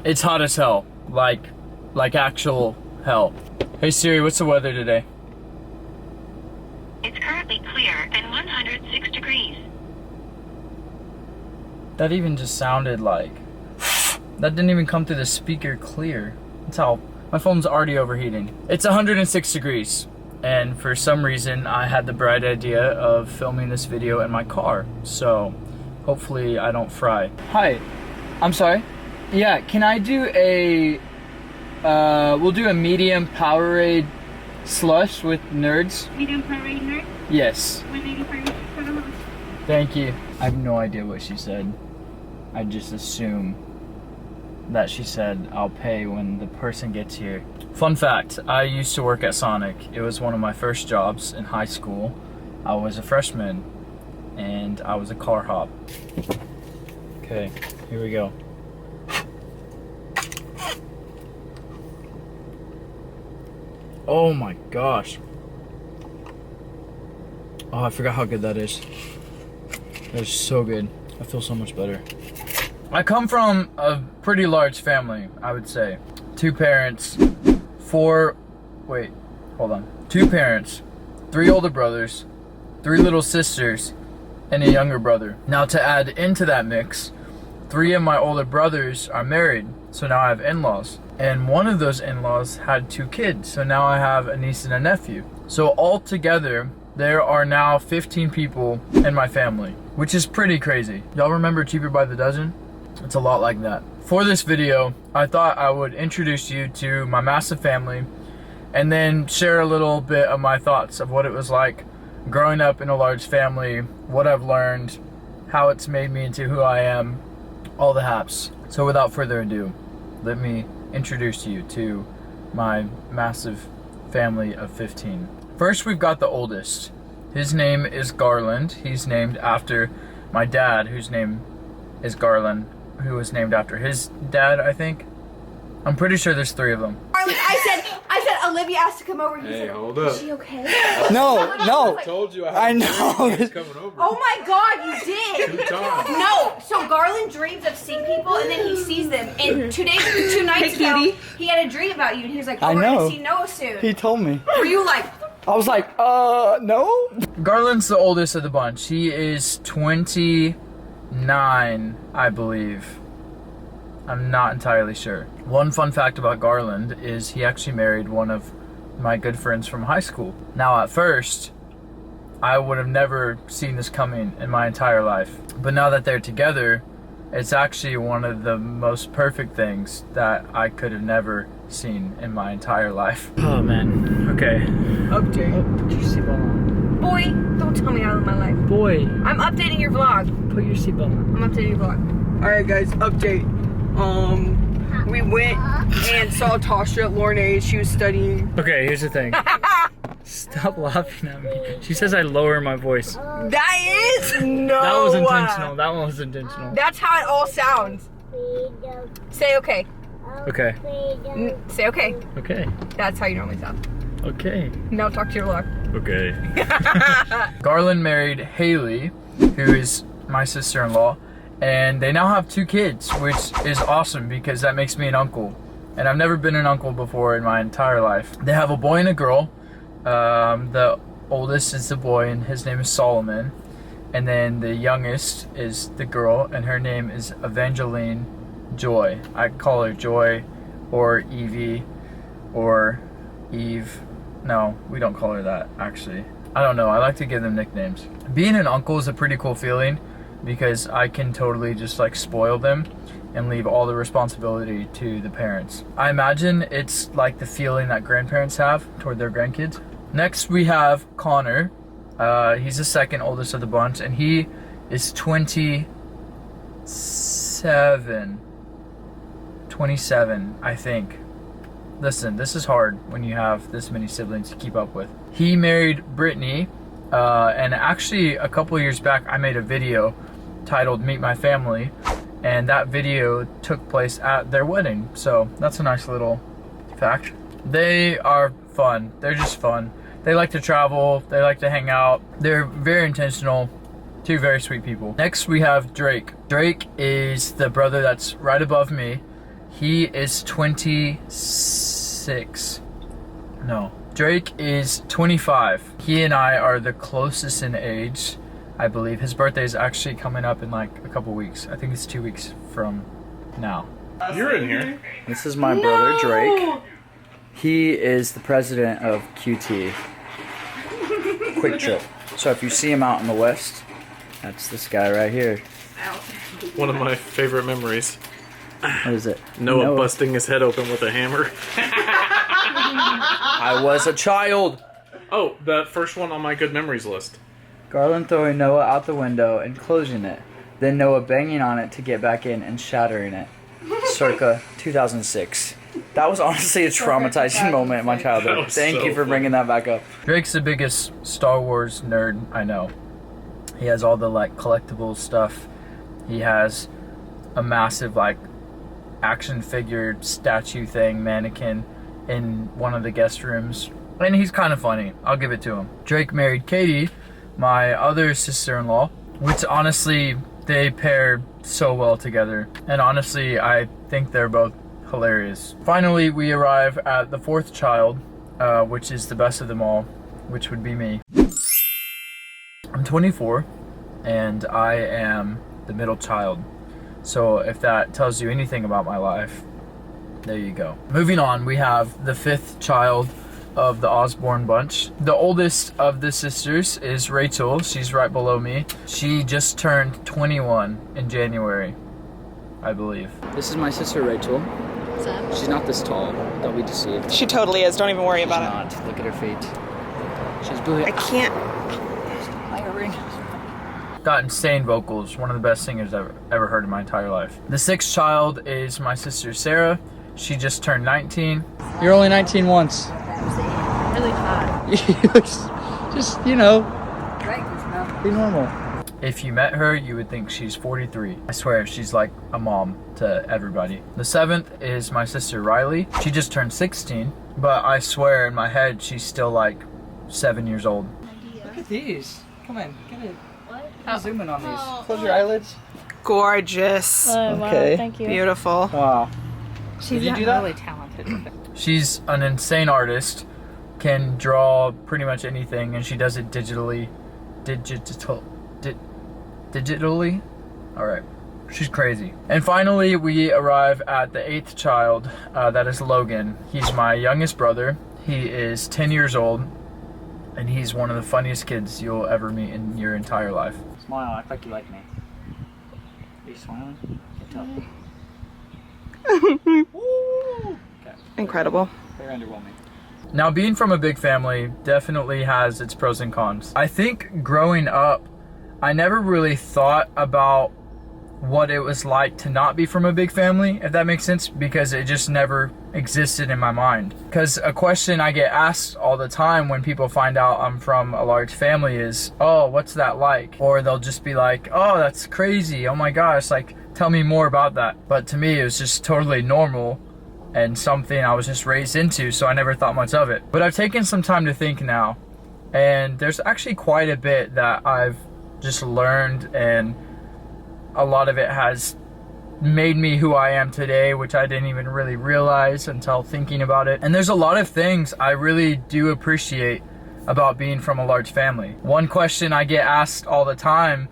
It's hot as hell. Like actual hell. Hey Siri, what's the weather today? It's currently clear and 106 degrees. That even just sounded like... That didn't even come through the speaker clear. That's how... My phone's already overheating. It's 106 degrees. And for some reason, I had the bright idea of filming this video in my car. So, hopefully I don't fry. Hi. I'm sorry. Yeah, can I do a... we'll do a medium Powerade slush with nerds. Medium Powerade nerd? Yes. 185. Thank you. I have no idea what she said. I just assume that she said I'll pay when the person gets here. Fun fact, I used to work at Sonic. It was one of my first jobs in high school. I was a freshman and I was a car hop. Okay, here we go. Oh my gosh. Oh, I forgot how good that is. That is so good. I feel so much better. I come from a pretty large family, I would say. 2 parents, 2 parents, 3 older brothers, 3 little sisters, and a younger brother. Now to add into that mix, 3 of my older brothers are married, so now I have in-laws. And one of those in-laws had 2 kids, so now I have a niece and a nephew. So altogether, there are now 15 people in my family, which is pretty crazy. Y'all remember Cheaper by the Dozen? It's a lot like that. For this video, I thought I would introduce you to my massive family and then share a little bit of my thoughts of what it was like growing up in a large family, what I've learned, how it's made me into who I am, all the haps. So without further ado, let me introduce you to my massive family of 15. First, we've got the oldest. His name is Garland. He's named after my dad, whose name is Garland, who was named after his dad, I think. I'm pretty sure there's 3 of them. I said Olivia asked to come over. He said, hold up. is she okay? No. I Told you I know. He's coming over. Oh my God, you did. 2 times. No, so Garland dreams of seeing people and then he sees them. And 2 nights ago, he had a dream about you and he was like, I we're know. gonna see Noah soon. He told me. Were you like, I was like, no? Garland's the oldest of the bunch. He is 29, I believe. I'm not entirely sure. One fun fact about Garland is he actually married one of my good friends from high school. Now at first, I would have never seen this coming in my entire life. But now that they're together, it's actually one of the most perfect things that I could have never seen in my entire life. Oh man, okay. Update. Put your seatbelt on. boy, don't tell me I live my life. Boy, I'm updating your vlog. put your seatbelt on. I'm updating your vlog. Alright guys, update. We went and saw Tasha at Lorne. She was studying. Okay, here's the thing. Stop laughing at me. She says I lower my voice. That is no. That was intentional. That one was intentional. That's how it all sounds. Say okay. Okay. Say okay. Okay. That's how you normally sound. Okay. Now talk to your vlog. Okay. Garland married Haley, who is my sister-in-law, and they now have 2 kids, which is awesome because that makes me an uncle. And I've never been an uncle before in my entire life. They have a boy and a girl. The oldest is the boy, and his name is Solomon. And then the youngest is the girl, and her name is Evangeline Joy. I call her Joy, or Evie, or Eve. No, we don't call her that, actually. I don't know, I like to give them nicknames. Being an uncle is a pretty cool feeling because I can totally just like spoil them and leave all the responsibility to the parents. I imagine it's like the feeling that grandparents have toward their grandkids. Next we have Connor. He's the second oldest of the bunch, and he is 27, I think. Listen, this is hard when you have this many siblings to keep up with. He married Brittany, and actually a couple years back I made a video titled Meet My Family, and that video took place at their wedding, so that's a nice little fact. They are fun. They're just fun. They like to travel, they like to hang out. They're very intentional, 2 very sweet people. Next we have Drake. Drake is the brother that's right above me, He is 26. No. Drake is 25. He and I are the closest in age, I believe. His birthday is actually coming up in like a couple weeks. I think it's 2 weeks from now. You're in here. This is my brother, Drake. He is the president of QT. Quick Trip. So if you see him out in the west, that's this guy right here. One of my favorite memories. What is it? Noah busting his head open with a hammer. I was a child. Oh, the first one on my good memories list. Garland throwing Noah out the window and closing it. Then Noah banging on it to get back in and shattering it. Circa 2006. That was honestly a traumatizing moment in my childhood. Thank you for bringing that back up. Drake's the biggest Star Wars nerd I know. He has all the like collectible stuff. He has a massive like action figure statue thing, mannequin in one of the guest rooms. And he's kind of funny. I'll give it to him. Drake married Katie, my other sister-in-law, which honestly, they pair so well together. And honestly, I think they're both hilarious. Finally, we arrive at the fourth child, which is the best of them all, which would be me. I'm 24, and I am the middle child. So if that tells you anything about my life, there you go. Moving on, we have the fifth child of the Osborne bunch. The oldest of the sisters is Rachel. She's right below me. She just turned 21 in January, I believe. This is my sister Rachel. What's up? She's not this tall. Don't be deceived. She totally is. Don't even worry She's about not. Look at her feet. She's really. it. I can't. Tiring. Got insane vocals. One of the best singers I've ever heard in my entire life. The sixth child is my sister Sarah. She just turned 19. You're only 19 once. Really hot. Just, you know, be normal. If you met her, you would think she's 43. I swear, she's like a mom to everybody. The seventh is my sister Riley. She just turned 16, but I swear in my head, she's still like 7 years old. Look at these. Come on, get it. What? Zoom in on these. Close your eyelids. Gorgeous. Oh, Okay. wow, thank you. Beautiful. Wow. She's Did you do that? really talented with it. She's an insane artist, can draw pretty much anything, and she does it digitally. Digitally? Alright. She's crazy. And finally, we arrive at the eighth child. That is Logan. He's my youngest brother. He is 10 years old, and he's one of the funniest kids you'll ever meet in your entire life. Smile, act like you like me. Are you smiling? Can't tell. Incredible. Very underwhelming. Now, being from a big family definitely has its pros and cons. I think growing up, I never really thought about what it was like to not be from a big family, if that makes sense, because it just never existed in my mind. Because a question I get asked all the time when people find out I'm from a large family is, oh, what's that like? Or they'll just be like, oh, that's crazy. Oh my gosh, like, tell me more about that. But to me, it was just totally normal and something I was just raised into, so I never thought much of it. But I've taken some time to think now, and there's actually quite a bit that I've just learned, and a lot of it has made me who I am today, which I didn't even really realize until thinking about it. And there's a lot of things I really do appreciate about being from a large family. One question I get asked all the time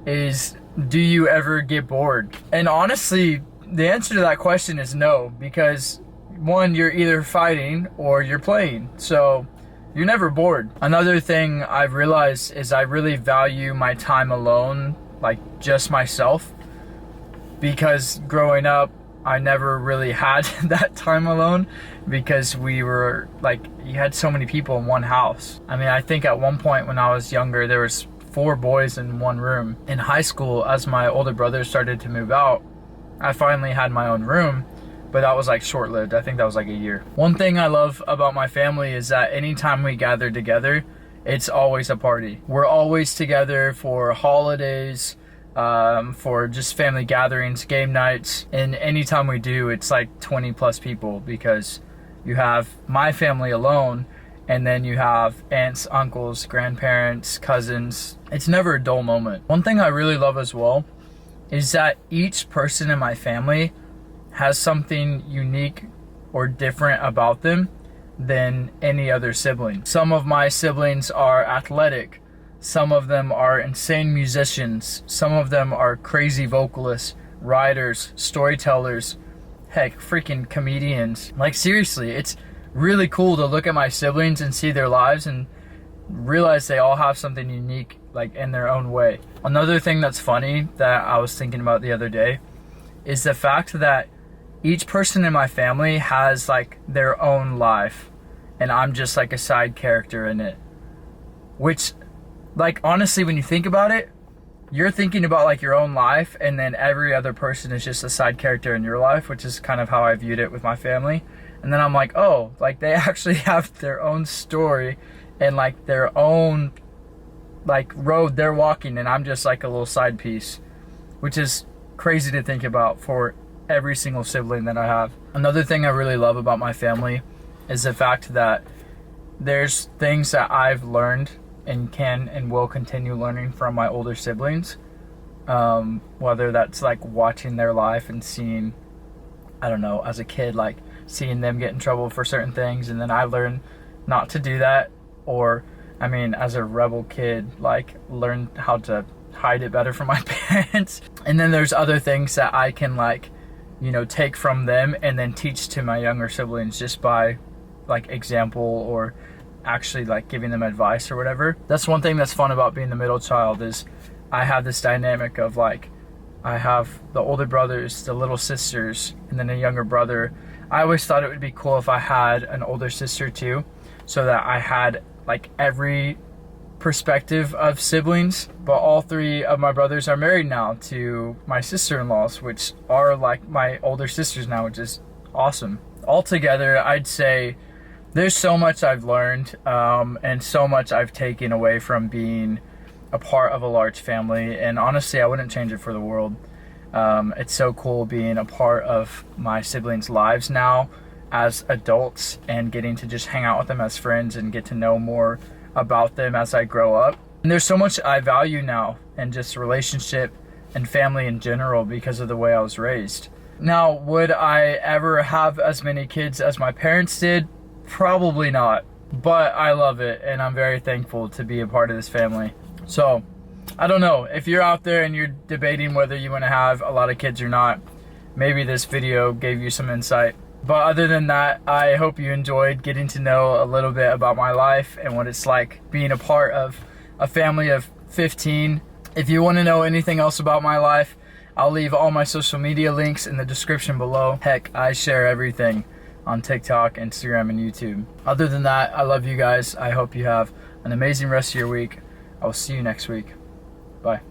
is, do you ever get bored? And honestly, the answer to that question is no, because one, you're either fighting or you're playing, so you're never bored. Another thing I've realized is I really value my time alone, like just myself, because growing up I never really had that time alone, because we were like, you had so many people in one house. I mean, I think at one point when I was younger, there was 4 boys in one room. In high school, as my older brother started to move out, I finally had my own room, but that was like short-lived. I think that was like a year. One thing I love about my family is that anytime we gather together, it's always a party. We're always together for holidays, for just family gatherings, game nights, and anytime we do, it's like 20 plus people, because you have my family alone, and then you have aunts, uncles, grandparents, cousins. It's never a dull moment. One thing I really love as well is that each person in my family has something unique or different about them than any other sibling. Some of my siblings are athletic. Some of them are insane musicians. Some of them are crazy vocalists, writers, storytellers, heck, freaking comedians. Like, seriously, it's really cool to look at my siblings and see their lives and realize they all have something unique, like, in their own way. Another thing that's funny that I was thinking about the other day is the fact that each person in my family has, like, their own life, and I'm just like a side character in it. Which, like, honestly, when you think about it, you're thinking about, like, your own life, and then every other person is just a side character in your life, which is kind of how I viewed it with my family. And then I'm like, oh, like, they actually have their own story and, like, their own, like, road they're walking, and I'm just like a little side piece, which is crazy to think about for every single sibling that I have. Another thing I really love about my family is the fact that there's things that I've learned and can and will continue learning from my older siblings, whether that's like watching their life and seeing, I don't know, as a kid, like seeing them get in trouble for certain things, and then I learn not to do that, or I mean, as a rebel kid, like, learn how to hide it better from my parents. And then there's other things that I can, like, you know, take from them and then teach to my younger siblings just by, like, example or actually, like, giving them advice or whatever. That's one thing that's fun about being the middle child, is I have this dynamic of, like, I have the older brothers, the little sisters, and then a younger brother. I always thought it would be cool if I had an older sister too, so that I had, like, every perspective of siblings. But all three of my brothers are married now to my sister-in-laws, which are like my older sisters now, which is awesome. Altogether, I'd say there's so much I've learned, and so much I've taken away from being a part of a large family, and honestly, I wouldn't change it for the world. It's so cool being a part of my siblings' lives now as adults, and getting to just hang out with them as friends and get to know more about them as I grow up. And there's so much I value now, and just relationship and family in general, because of the way I was raised. Now, would I ever have as many kids as my parents did? Probably not, but I love it, and I'm very thankful to be a part of this family. So, I don't know, if you're out there and you're debating whether you want to have a lot of kids or not, maybe this video gave you some insight. But other than that, I hope you enjoyed getting to know a little bit about my life and what it's like being a part of a family of 15. If you want to know anything else about my life, I'll leave all my social media links in the description below. Heck, I share everything on TikTok, Instagram, and YouTube. Other than that, I love you guys. I hope you have an amazing rest of your week. I will see you next week. Bye.